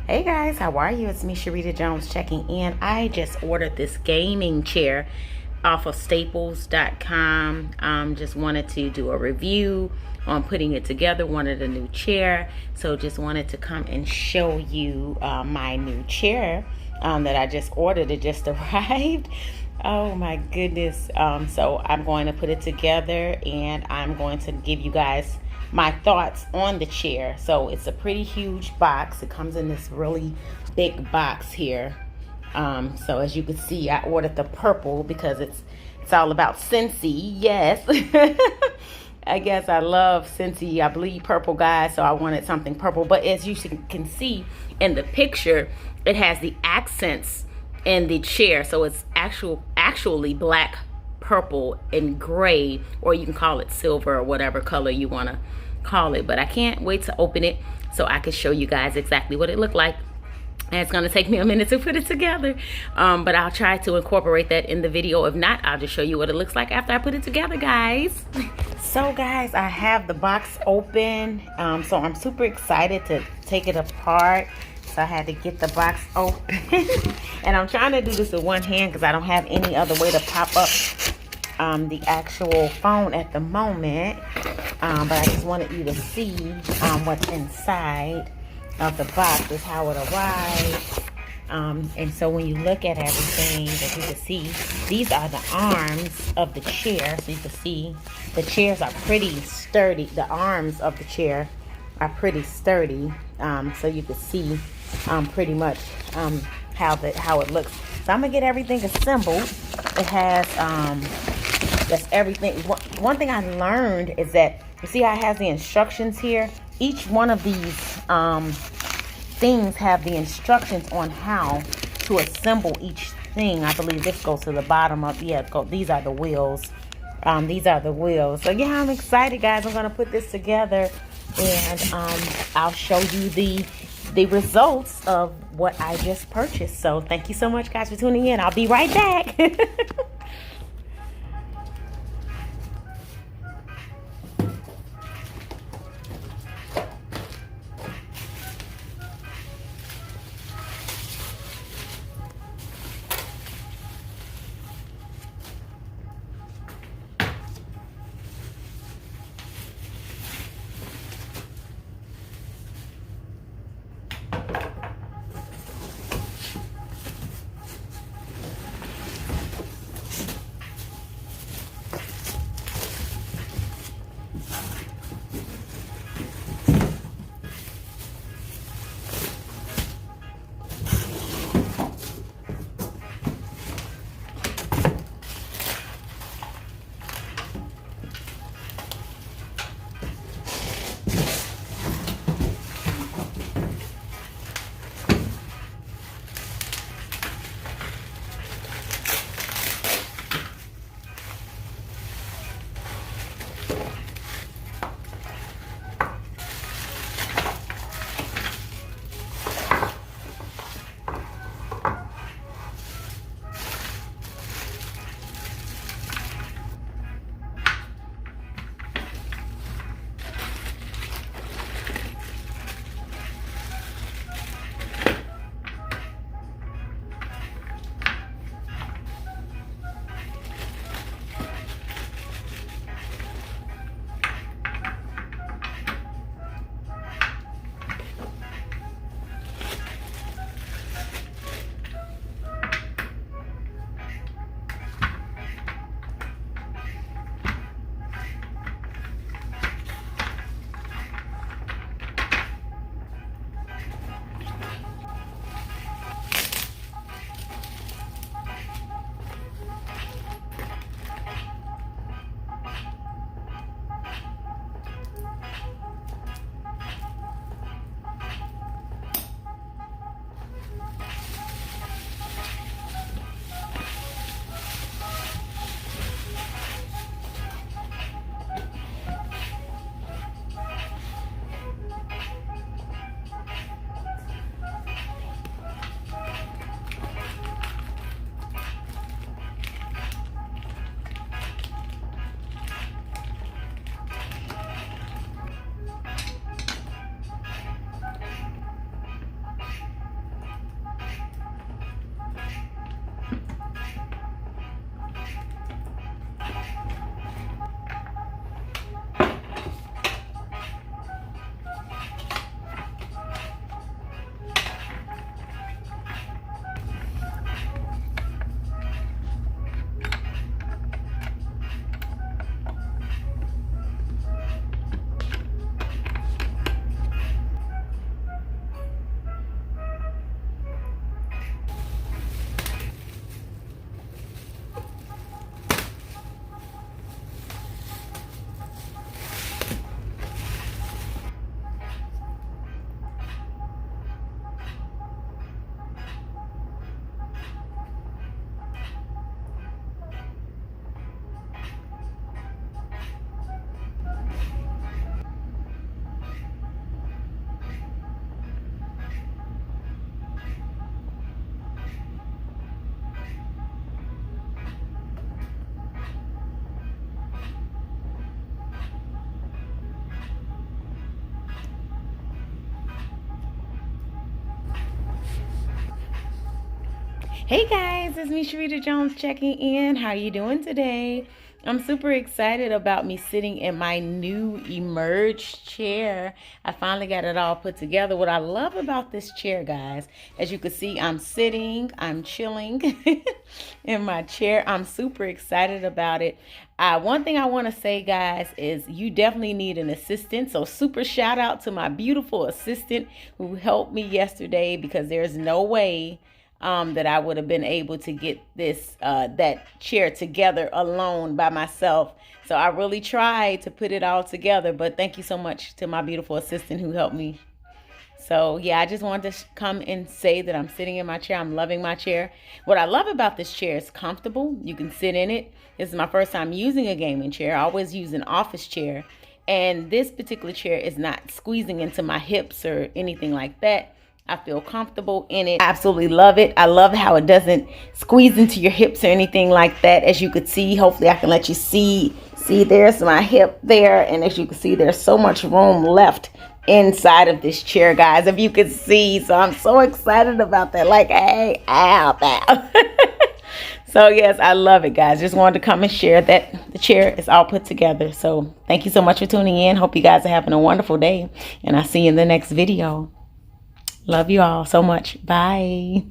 Hey guys, how are you? It's me, Sharita Jones, checking in. I just ordered this gaming chair off of staples.com. Just wanted to do a review on putting it together. Wanted a new chair, so just wanted to come and show you my new chair that I just ordered. It just arrived. Oh my goodness. So I'm going to put it together and I'm going to give you guys my thoughts on the chair. So it's a pretty huge box. It comes in this really big box here. So as you can see, I ordered the purple because it's all about SCENTSY. Yes. I guess I love SCENTSY. I bleed purple, guys, so I wanted something purple. But as you can see in the picture, it has the accents in the chair. So it's actually black, purple, and gray, or you can call it silver or whatever color you want to call it. But I can't wait to open it so I can show you guys exactly what it looked like. And it's going to take me a minute to put it together, but I'll try to incorporate that in the video. If not, I'll just show you what it looks like after I put it together, guys. So guys, I have the box open, so I'm super excited to take it apart. So I had to get the box open. And I'm trying to do this with one hand because I don't have any other way to pop up the actual phone at the moment. But I just wanted you to see what's inside of the box. Is how it arrived. And so when you look at everything, that you can see, these are the arms of the chair. So you can see the chairs are pretty sturdy. The arms of the chair are pretty sturdy. So you can see pretty much how it looks. So I'm gonna get everything assembled. It has that's everything. One thing I learned is that, you see how it has the instructions here? Each one of these things have the instructions on how to assemble each thing. I believe this goes to the bottom of, these are the wheels. These are the wheels. So yeah, I'm excited, guys. I'm gonna put this together and I'll show you the results of what I just purchased. So thank you so much, guys, for tuning in. I'll be right back. Hey guys, it's me Sharita Jones checking in. How you doing today? I'm super excited about me sitting in my new Emerge chair. I finally got it all put together. What I love about this chair, guys, as you can see, I'm sitting, I'm chilling in my chair. I'm super excited about it. One thing I want to say, guys, is you definitely need an assistant. So super shout out to my beautiful assistant who helped me yesterday, because there's no way that I would have been able to get this that chair together alone by myself. So I really tried to put it all together, but thank you so much to my beautiful assistant who helped me. So yeah, I just wanted to come and say that I'm sitting in my chair. I'm loving my chair. What I love about this chair is comfortable. You can sit in it. This is my first time using a gaming chair. I always use an office chair, and this particular chair is not squeezing into my hips or anything like that. I feel comfortable in it. I absolutely love it. I love how it doesn't squeeze into your hips or anything like that. As you could see, hopefully I can let you see. See, there's my hip there. And as you can see, there's so much room left inside of this chair, guys, if you could see. So I'm so excited about that. Like, hey, ow. So yes, I love it, guys. Just wanted to come and share that the chair is all put together. So thank you so much for tuning in. Hope you guys are having a wonderful day. And I'll see you in the next video. Love you all so much. Bye.